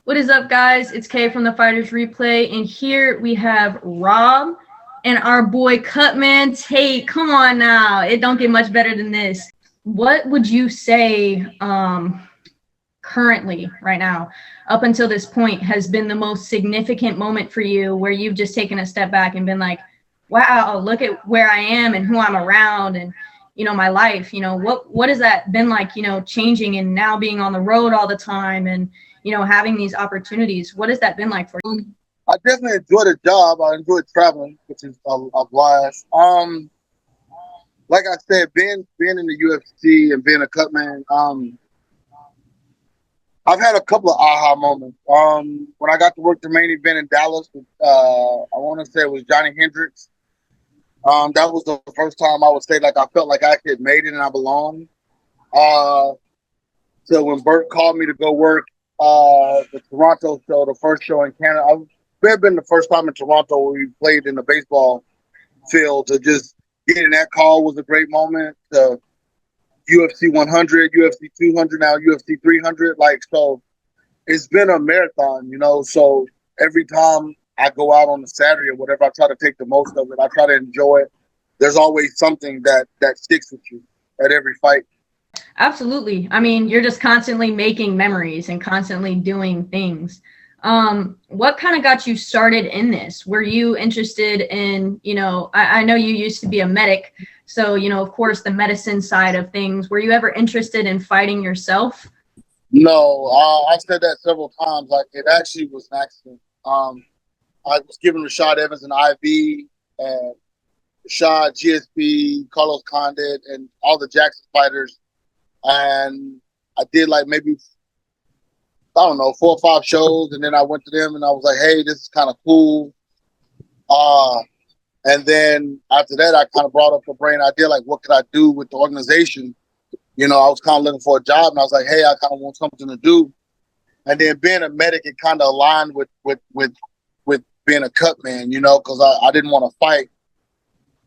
What is up, guys? It's Kay from the Fighters Replay, and here we have Rob and our boy Cutman Tate. Come on now. It don't get much better than this. What would you say currently, right now, up until this point, has been the most significant moment for you where you've just taken a step back and been like, wow, look at where I am and who I'm around and, my life? What has that been like, changing and now being on the road all the time and, having these opportunities? What has that been like for you? I definitely enjoy the job. I enjoy traveling, which is a blast. Like I said, being in the UFC and being a cutman, I've had a couple of aha moments. When I got to work the main event in Dallas, with, I want to say it was Johnny Hendricks. That was the first time I would say like I felt like I actually had made it and I belonged. So when Bert called me to go work the Toronto show, the first show in Canada, I've been the first time in Toronto where we played in the baseball field. To just getting that call was a great moment. UFC 100, UFC 200, now UFC 300. So it's been a marathon, So every time I go out on a Saturday or whatever, I try to take the most of it. I try to enjoy it. There's always something that sticks with you at every fight. Absolutely. I mean, you're just constantly making memories and constantly doing things. What kind of got you started in this? Were you interested in, I know you used to be a medic, so, of course, the medicine side of things. Were you ever interested in fighting yourself? No, I've said that several times. Like, it actually was an accident. I was giving Rashad Evans an IV, and Rashad, GSP, Carlos Condit, and all the Jackson fighters. And I did like maybe, I don't know, 4 or 5 shows. And then I went to them and I was like, hey, this is kind of cool. And then after that, I kind of brought up a brain idea, like, what could I do with the organization? I was kind of looking for a job and I was like, hey, I kind of want something to do. And then being a medic, it kind of aligned with being a cut man, because I didn't want to fight.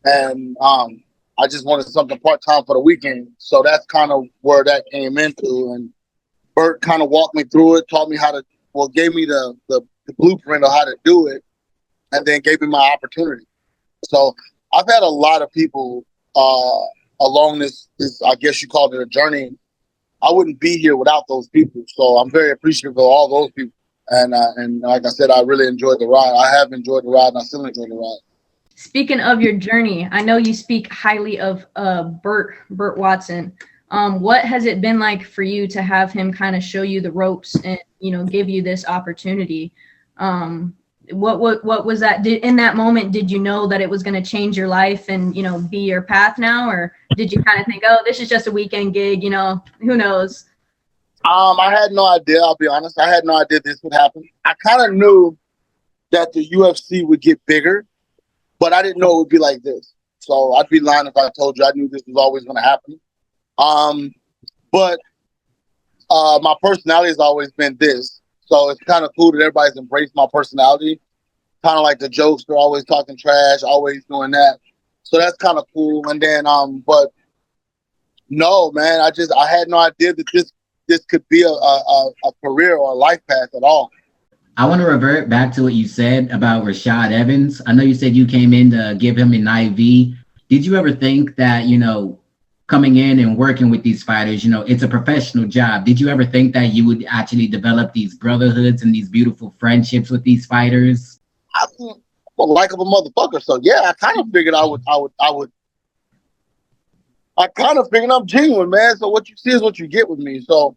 And I just wanted something part-time for the weekend. So that's kind of where that came into. And Bert kind of walked me through it, taught me gave me the blueprint of how to do it, and then gave me my opportunity. So I've had a lot of people along this, I guess you called it a journey. I wouldn't be here without those people. So I'm very appreciative of all those people. And like I said, I really enjoyed the ride. I have enjoyed the ride, and I still enjoy the ride. Speaking of your journey, I know you speak highly of Bert Watson. What has it been like for you to have him kind of show you the ropes and, give you this opportunity? What was that? In that moment, did you know that it was going to change your life and, be your path now? Or did you kind of think, oh, this is just a weekend gig, who knows? I had no idea. I'll be honest. I had no idea this would happen. I kind of knew that the UFC would get bigger, but I didn't know it would be like this. So I'd be lying if I told you I knew this was always going to happen. But my personality has always been this. So it's kind of cool that everybody's embraced my personality. Kind of like the jokester, always talking trash, always doing that. So that's kind of cool. And then, but no, man, I had no idea that this could be a career or a life path at all. I want to revert back to what you said about Rashad Evans. I know you said you came in to give him an IV. Did you ever think that, coming in and working with these fighters, it's a professional job. Did you ever think that you would actually develop these brotherhoods and these beautiful friendships with these fighters? I'm a likable motherfucker. So yeah, I kind of figured I kind of figured I'm genuine, man. So what you see is what you get with me. So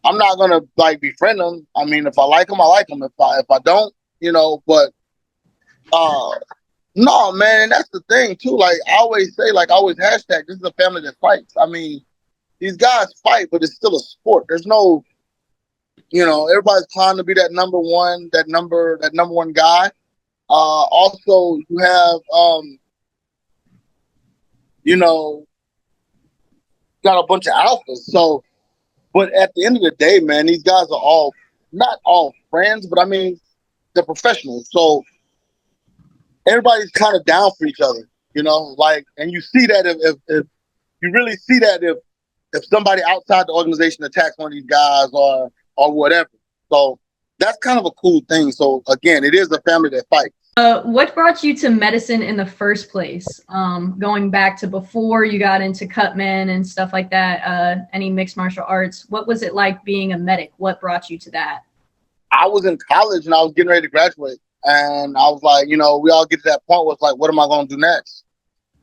I'm not gonna befriend them. I mean, if I like them, I like them. If I don't, but no, man. And that's the thing too. Like I always say, I always hashtag, this is a family that fights. I mean, these guys fight, but it's still a sport. There's no, everybody's trying to be that number one guy. Also, you have, got a bunch of alphas. So, but at the end of the day, man, these guys are not all friends, but I mean, they're professionals. So everybody's kind of down for each other, and you see that if you really see that if somebody outside the organization attacks one of these guys or whatever. So that's kind of a cool thing. So again, it is a family that fights. What brought you to medicine in the first place? Going back to before you got into Cutman and stuff like that, any mixed martial arts, what was it like being a medic? What brought you to that? I was in college and I was getting ready to graduate. And I was like, we all get to that point where it's like, what am I going to do next?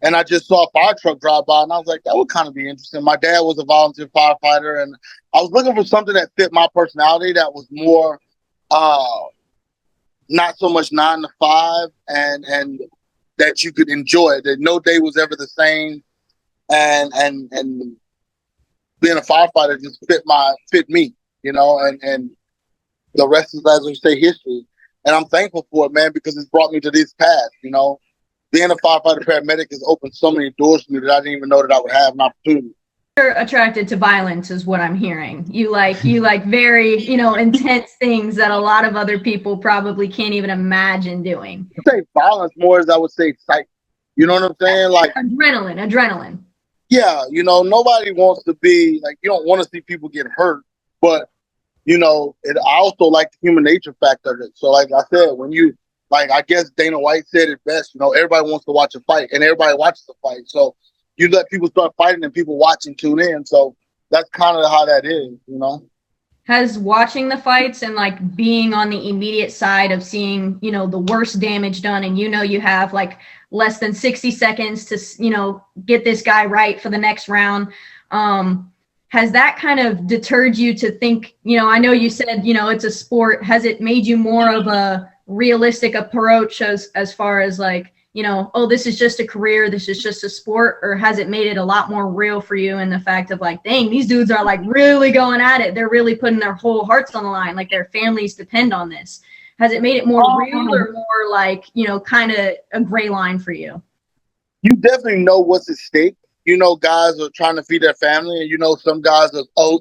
And I just saw a fire truck drive by and I was like, that would kind of be interesting. My dad was a volunteer firefighter and I was looking for something that fit my personality that was more, not so much 9 to 5 and that you could enjoy, that no day was ever the same. And being a firefighter just fit me, and the rest is, as we say, history. And I'm thankful for it, man, because it's brought me to this path, Being a firefighter paramedic has opened so many doors for me that I didn't even know that I would have an opportunity. You're attracted to violence is what I'm hearing. You like very, intense things that a lot of other people probably can't even imagine doing. I say violence more as I would say psych. You know what I'm saying? Like adrenaline. Yeah, nobody wants to be like, you don't want to see people get hurt, but I also like the human nature factor of it. So like I said, when I guess Dana White said it best, everybody wants to watch a fight and everybody watches a fight. So you let people start fighting and people watch and tune in. So that's kind of how that is, Has watching the fights and being on the immediate side of seeing, the worst damage done and you have less than 60 seconds to, get this guy right for the next round. Has that kind of deterred you to think, I know you said, it's a sport. Has it made you more of a realistic approach as far as oh, this is just a career, this is just a sport, or has it made it a lot more real for you in the fact of dang, these dudes are really going at it. They're really putting their whole hearts on the line. Their families depend on this. Has it made it more real or more kind of a gray line for you? You definitely know what's at stake. Guys are trying to feed their family and some guys are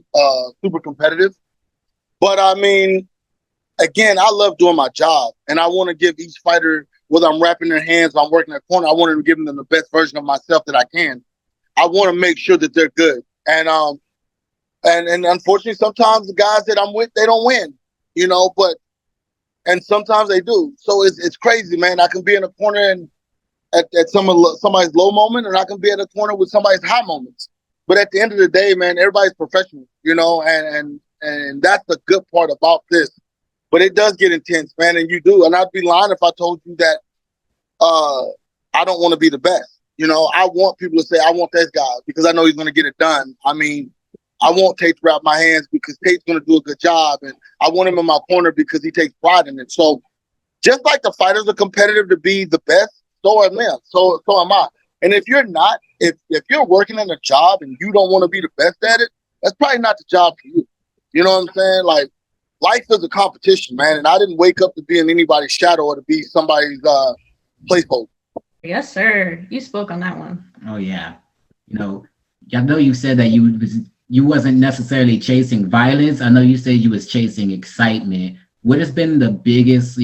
super competitive. But I mean, again, I love doing my job and I want to give each fighter, whether I'm wrapping their hands or I'm working their corner, I want to give them the best version of myself that I can. I want to make sure that they're good. And unfortunately, sometimes the guys that I'm with, they don't win, and sometimes they do. So it's crazy, man. I can be in a corner and at somebody's low moment, and I can be in a corner with somebody's high moments. But at the end of the day, man, everybody's professional, and that's the good part about this. But it does get intense, man, and you do. And I'd be lying if I told you that I don't want to be the best. I want people to say, I want this guy because I know he's going to get it done. I mean, I want Tate to wrap my hands because Tate's going to do a good job. And I want him in my corner because he takes pride in it. So just like the fighters are competitive to be the best, so am I. So am I. And if you're not, if you're working in a job and you don't want to be the best at it, that's probably not the job for you. You know what I'm saying? Life is a competition, man, and I didn't wake up to be in anybody's shadow or to be somebody's placeholder. Yes, sir. You spoke on that one. Oh yeah. I know you said that you wasn't necessarily chasing violence. I know you said you was chasing excitement. What has been the biggest,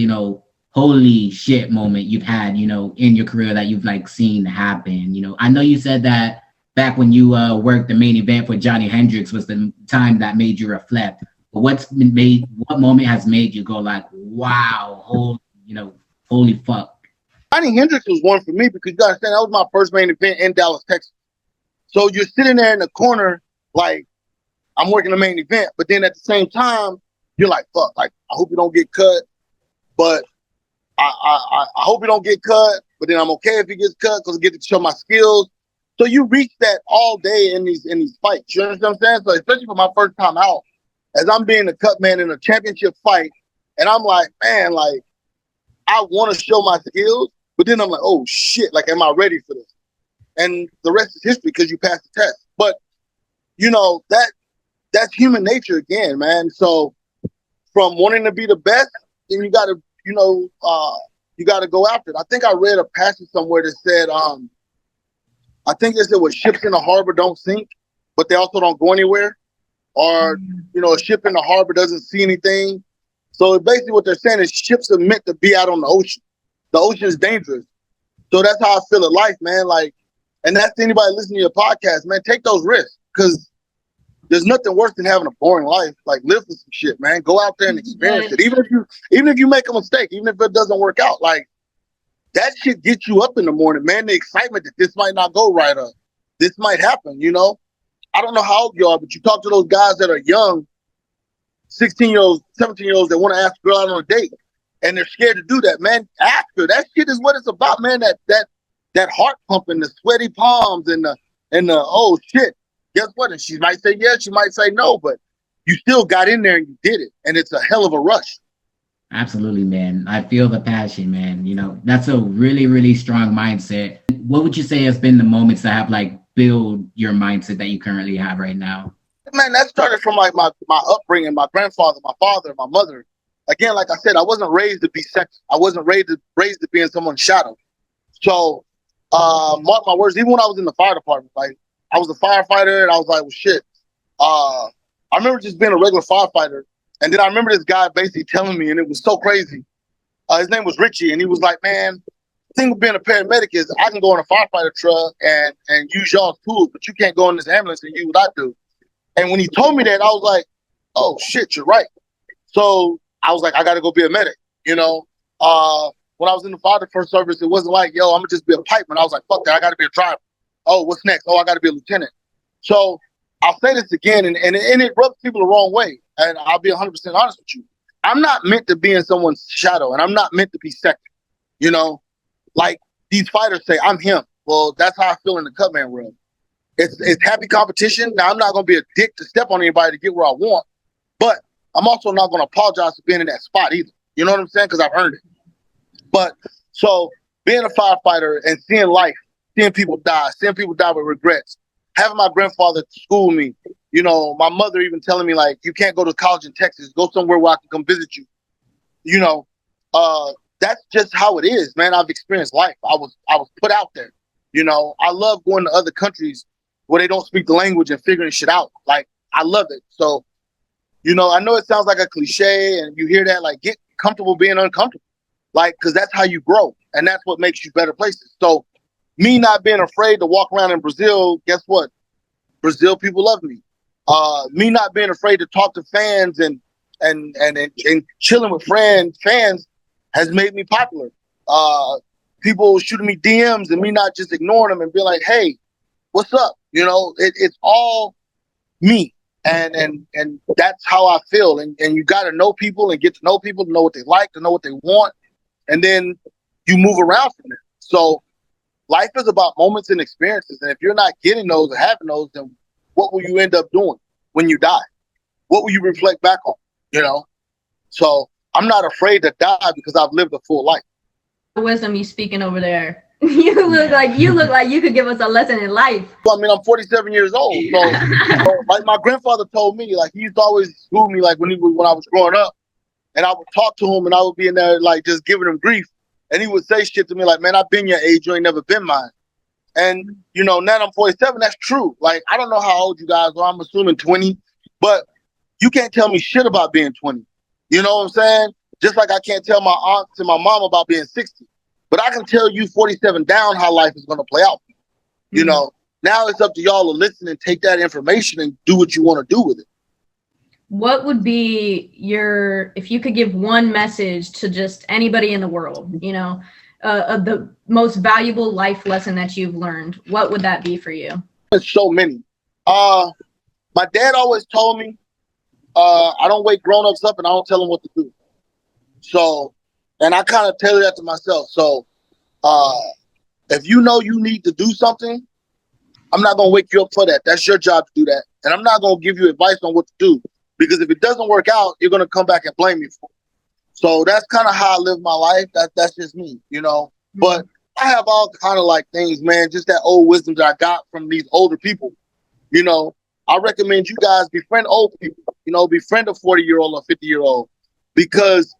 holy shit moment you've had, in your career that you've seen happen? I know you said that back when you worked the main event for Johnny Hendricks was the time that made you reflect. But what moment has made you go wow, holy fuck? Johnny Hendricks was one for me because you gotta understand that was my first main event in Dallas, Texas. So you're sitting there in the corner, I'm working the main event, but then at the same time, you're fuck, I hope you don't get cut, but I hope you don't get cut, but then I'm okay if he gets cut because I get to show my skills. So you reach that all day in these fights. You understand what I'm saying? So especially for my first time out, as I'm being the cut man in a championship fight, and I'm man, I want to show my skills, but then I'm oh shit, am I ready for this? And the rest is history because you passed the test. But that's human nature again, man. So from wanting to be the best, then you got to, you got to go after it. I think I read a passage somewhere that said, I think they said, "What ships in the harbor don't sink, but they also don't go anywhere." Or, a ship in the harbor doesn't see anything. So basically what they're saying is ships are meant to be out on the ocean. The ocean is dangerous. So that's how I feel at life, man. And that's anybody listening to your podcast, man, take those risks because there's nothing worse than having a boring life. Like, live for some shit, man. Go out there and experience it. Even if you make a mistake, even if it doesn't work out, like, that shit gets you up in the morning, man. The excitement that this might not go right, or this might happen, you know? I don't know how old you are, but you talk to those guys that are young, 16-year-olds, 17-year-olds that want to ask a girl out on a date, and they're scared to do that, man. Ask her. That shit is what it's about, man. That heart pumping, the sweaty palms, and the oh shit. Guess what? And she might say yes, she might say no, but you still got in there and you did it, and it's a hell of a rush. Absolutely, man. I feel the passion, man. You know, that's a really, really strong mindset. What would you say has been the moments that have like build your mindset that you currently have right now? Man, that started from like my upbringing, my grandfather, my father, my mother. Again, like I said, I wasn't raised to be second. I wasn't raised to be in someone's shadow. So, mark my words, even when I was in the fire department, like, I was a firefighter, and I was like, well, shit. I remember just being a regular firefighter. And then I remember this guy basically telling me, and it was so crazy. His name was Richie, and he was like, man, the thing with being a paramedic is I can go in a firefighter truck and use y'all's tools, but you can't go in this ambulance and use what I do. And when he told me that, I was like, oh, shit, you're right. So I was like, I got to go be a medic, you know? When I was in the fire first service, it wasn't like, yo, I'm going to just be a pipeman. I was like, fuck that, I got to be a driver. Oh, what's next? Oh, I got to be a lieutenant. So I'll say this again, and it rubs people the wrong way. And I'll be 100% honest with you. I'm not meant to be in someone's shadow, and I'm not meant to be second. You know, like these fighters say, I'm him. Well, that's how I feel in the Cutman room. It's happy competition. Now, I'm not going to be a dick to step on anybody to get where I want, but I'm also not going to apologize for being in that spot either. You know what I'm saying? Because I've earned it. But so being a firefighter and seeing life, seeing people die with regrets, having my grandfather school me, you know, my mother even telling me, like, you can't go to college in Texas, go somewhere where I can come visit you. You know, that's just how it is, man. I've experienced life. I was put out there. You know, I love going to other countries where they don't speak the language and figuring shit out. Like, I love it. So, you know, I know it sounds like a cliche and you hear that, like, get comfortable being uncomfortable. Like, because that's how you grow. And that's what makes you better places. So me not being afraid to walk around in Brazil, guess what? Brazil people love me. Me not being afraid to talk to fans and chilling with fans has made me popular. People shooting me DMs and me not just ignoring them and being like, hey, what's up? You know, it's all me. And that's how I feel. And you got to know people and get to know people, to know what they like, to know what they want. And then you move around from there. So life is about moments and experiences. And if you're not getting those or having those, then what will you end up doing when you die? What will you reflect back on? You know? So I'm not afraid to die because I've lived a full life. The wisdom you speaking over there. You look like you could give us a lesson in life. Well, I mean, I'm 47 years old. So like my grandfather told me, like, he used to always school me, like when I was growing up, and I would talk to him and I would be in there like just giving him grief. And he would say shit to me like, man, I've been your age, you ain't never been mine. And, you know, now I'm 47, that's true. Like, I don't know how old you guys are. I'm assuming 20. But you can't tell me shit about being 20. You know what I'm saying? Just like I can't tell my aunts and my mom about being 60. But I can tell you 47 down how life is going to play out. You know, now it's up to y'all to listen and take that information and do what you want to do with it. What would be if you could give one message to just anybody in the world, you know, of the most valuable life lesson that you've learned, what would that be for you? There's so many. My dad always told me, I don't wake grown-ups up and I don't tell them what to do. So, and I kind of tailor that to myself. So, if you know you need to do something, I'm not going to wake you up for that. That's your job to do that. And I'm not going to give you advice on what to do. Because if it doesn't work out, you're going to come back and blame me for it. So that's kind of how I live my life. That's just me, you know. But I have all kind of like things, man, just that old wisdom that I got from these older people. You know, I recommend you guys befriend old people, you know, befriend a 40-year-old or 50-year-old. Because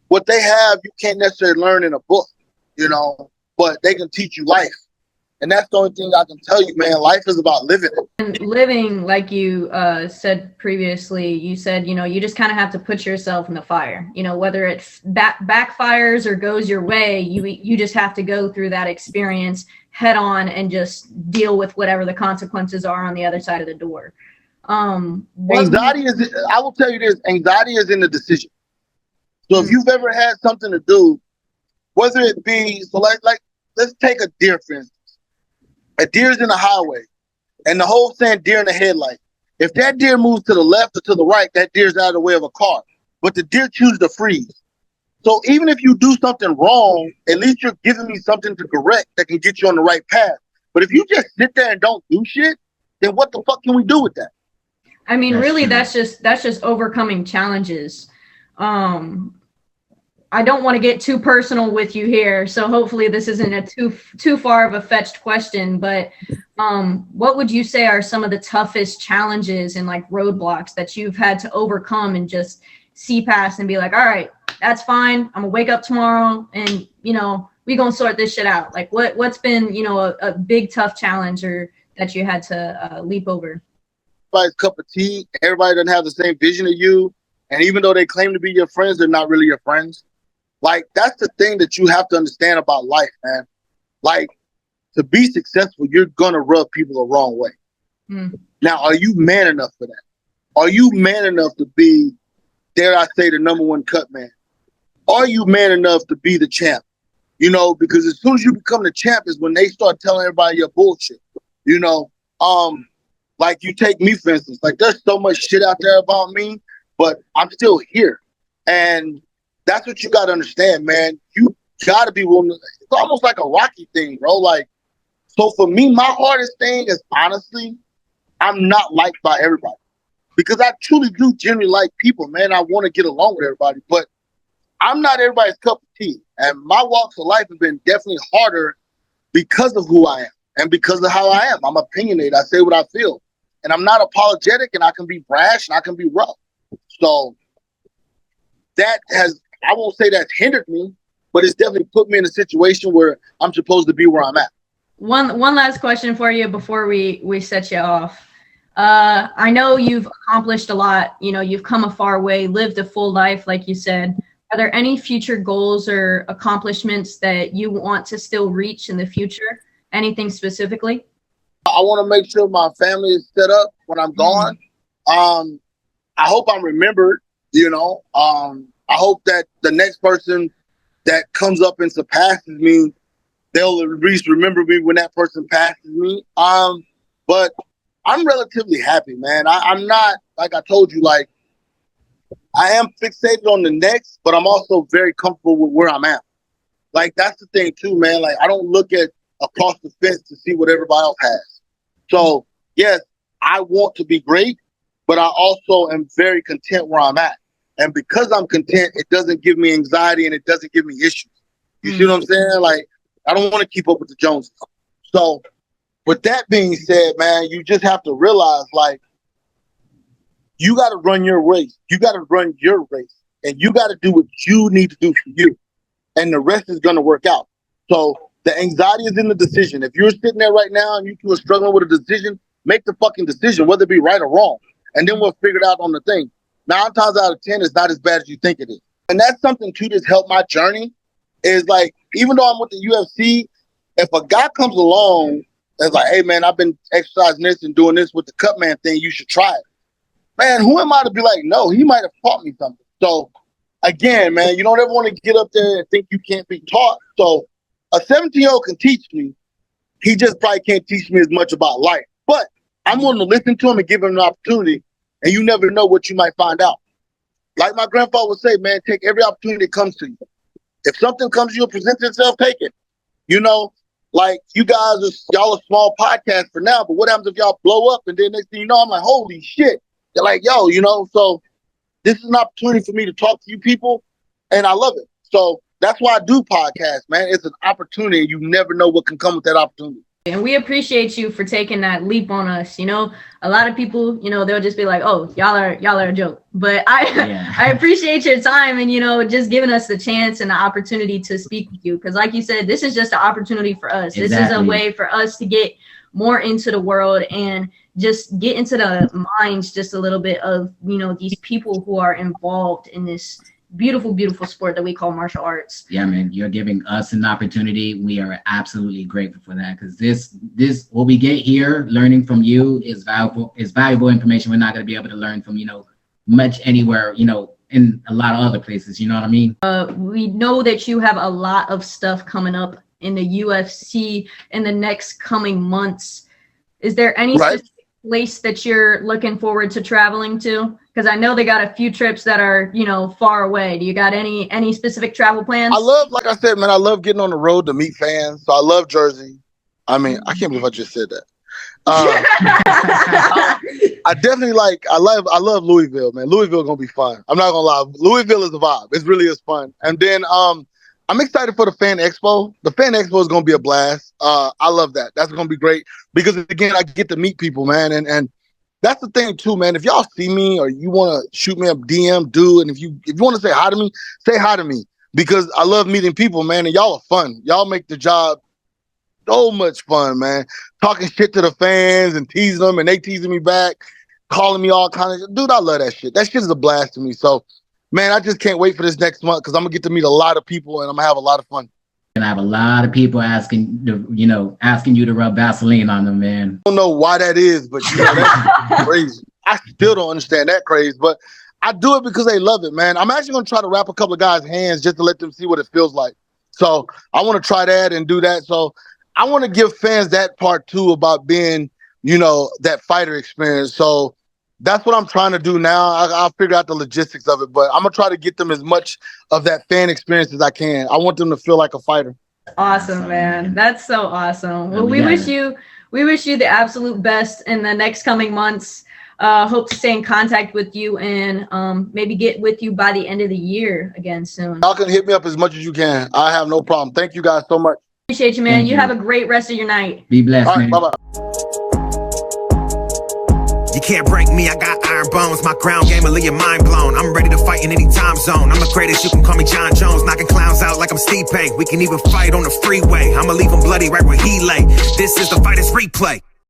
what they have, you can't necessarily learn in a book, you know, but they can teach you life. And that's the only thing I can tell you, man. Life is about living it. And living, like you said previously, you said, you know, you just kind of have to put yourself in the fire. You know, whether it backfires or goes your way, you just have to go through that experience head on and just deal with whatever the consequences are on the other side of the door. Anxiety is, I will tell you this, anxiety is in the decision. So if you've ever had something to do, whether it be, so like let's take a deer, for instance. A deer's in the highway, and the whole saying deer in the headlight. If that deer moves to the left or to the right, that deer's out of the way of a car. But the deer chooses to freeze. So even if you do something wrong, at least you're giving me something to correct that can get you on the right path. But if you just sit there and don't do shit, then what the fuck can we do with that? I mean, really, that's just overcoming challenges. I don't want to get too personal with you here, so hopefully this isn't a too far of a fetched question, but what would you say are some of the toughest challenges and like roadblocks that you've had to overcome and just see past and be like, all right, that's fine. I'm gonna wake up tomorrow and, you know, we gonna sort this shit out. Like what's been, you know, a big tough challenge or that you had to leap over? Everybody's cup of tea. Everybody doesn't have the same vision as you. And even though they claim to be your friends, they're not really your friends. Like, that's the thing that you have to understand about life, man. Like, to be successful, you're going to rub people the wrong way. Now, are you man enough for that? Are you man enough to be, dare I say, the number one cut man? Are you man enough to be the champ? You know, because as soon as you become the champ is when they start telling everybody your bullshit. You know, like you take me, for instance. Like, there's so much shit out there about me, but I'm still here. And that's what you got to understand, man. You got to be willing to, it's almost like a Rocky thing, bro. Like, so for me, my hardest thing is, honestly, I'm not liked by everybody. Because I truly do genuinely like people, man. I want to get along with everybody. But I'm not everybody's cup of tea. And my walks of life have been definitely harder because of who I am and because of how I am. I'm opinionated. I say what I feel. And I'm not apologetic, and I can be brash, and I can be rough. So that has, I won't say that's hindered me, but it's definitely put me in a situation where I'm supposed to be where I'm at. One last question for you before we set you off. I know you've accomplished a lot. You know, you've come a far way, lived a full life, like you said. Are there any future goals or accomplishments that you want to still reach in the future? Anything specifically? I want to make sure my family is set up when I'm gone. I hope I'm remembered, you know. I hope that the next person that comes up and surpasses me, they'll at least remember me when that person passes me. But I'm relatively happy, man. I'm not, like I told you, like, I am fixated on the next, but I'm also very comfortable with where I'm at. Like, that's the thing too, man. Like, I don't look at across the fence to see what everybody else has. So, yes, I want to be great, but I also am very content where I'm at. And because I'm content, it doesn't give me anxiety and it doesn't give me issues. You see what I'm saying? Like, I don't want to keep up with the Joneses. So, with that being said, man, you just have to realize, like, you got to run your race. You got to run your race. And you got to do what you need to do for you. And the rest is going to work out. So, the anxiety is in the decision. If you're sitting there right now and you two are struggling with a decision, make the fucking decision, whether it be right or wrong. And then we'll figure it out on the thing. 9 times out of 10, it's not as bad as you think it is. And that's something too that's helped my journey is like, even though I'm with the UFC, if a guy comes along that's like, hey man, I've been exercising this and doing this with the Cutman thing, you should try it. Man, who am I to be like, no, he might have taught me something. So again, man, you don't ever want to get up there and think you can't be taught. So a 17-year-old can teach me. He just probably can't teach me as much about life. But I'm willing to listen to him and give him an opportunity. And you never know what you might find out. Like my grandfather would say, man, take every opportunity that comes to you. If something comes to you and presents itself, take it. You know, like you guys, y'all a small podcast for now, but what happens if y'all blow up and then next thing you know, I'm like, holy shit. They're like, yo, you know, so this is an opportunity for me to talk to you people, and I love it. So that's why I do podcasts, man. It's an opportunity, and you never know what can come with that opportunity. And we appreciate you for taking that leap on us. You know, a lot of people, you know, they'll just be like, oh, y'all are a joke. But I appreciate your time and, you know, just giving us the chance and the opportunity to speak with you. Because like you said, this is just an opportunity for us. Exactly. This is a way for us to get more into the world and just get into the minds just a little bit of, you know, these people who are involved in this beautiful, beautiful sport that we call martial arts. Yeah, man, you're giving us an opportunity. We are absolutely grateful for that, because this what we get here, learning from you, is valuable information. We're not going to be able to learn from, much anywhere, in a lot of other places. You know what I mean? We know that you have a lot of stuff coming up in the UFC in the next coming months. Is there any specific place that you're looking forward to traveling to? Because I know they got a few trips that are, far away. Do you got any specific travel plans? Like I said, man, I love getting on the road to meet fans. So I love Jersey. I mean, I can't believe I just said that. I definitely I love Louisville, man. Louisville gonna be fun. I'm not gonna lie. Louisville is a vibe. It really is fun. And then I'm excited for the Fan Expo. The Fan Expo is gonna be a blast. I love that. That's gonna be great because again, I get to meet people, man. And that's the thing too, man. If y'all see me or you want to shoot me a DM, do. And if you want to say hi to me, say hi to me, because I love meeting people, man. And y'all are fun. Y'all make the job so much fun, man. Talking shit to the fans and teasing them, and they teasing me back, calling me all kind of. Dude, I love that shit. That shit is a blast to me. So, man, I just can't wait for this next month because I'm gonna get to meet a lot of people and I'm gonna have a lot of fun. And I have a lot of people asking you to rub Vaseline on them, man. I don't know why that is, but that's crazy. I still don't understand that craze, but I do it because they love it, man. I'm actually gonna try to wrap a couple of guys' hands just to let them see what it feels like. So I want to try that and do that. So I want to give fans that part too about being, that fighter experience. So that's what I'm trying to do now. I'll figure out the logistics of it, but I'm gonna try to get them as much of that fan experience as I can. I want them to feel like a fighter. Awesome, man. That's so awesome. Well, we wish you the absolute best in the next coming months. Hope to stay in contact with you and maybe get with you by the end of the year again soon. Y'all can hit me up as much as you can. I have no problem. Thank you guys so much. Appreciate you, man. You have a great rest of your night. Be blessed, All right, man. bye-bye. You can't break me, I got iron bones. My ground game will leave your mind blown. I'm ready to fight in any time zone. I'm the greatest, you can call me John Jones. Knocking clowns out like I'm Steve Payne. We can even fight on the freeway. I'ma leave him bloody right where he lay. This is the Fighters Replay.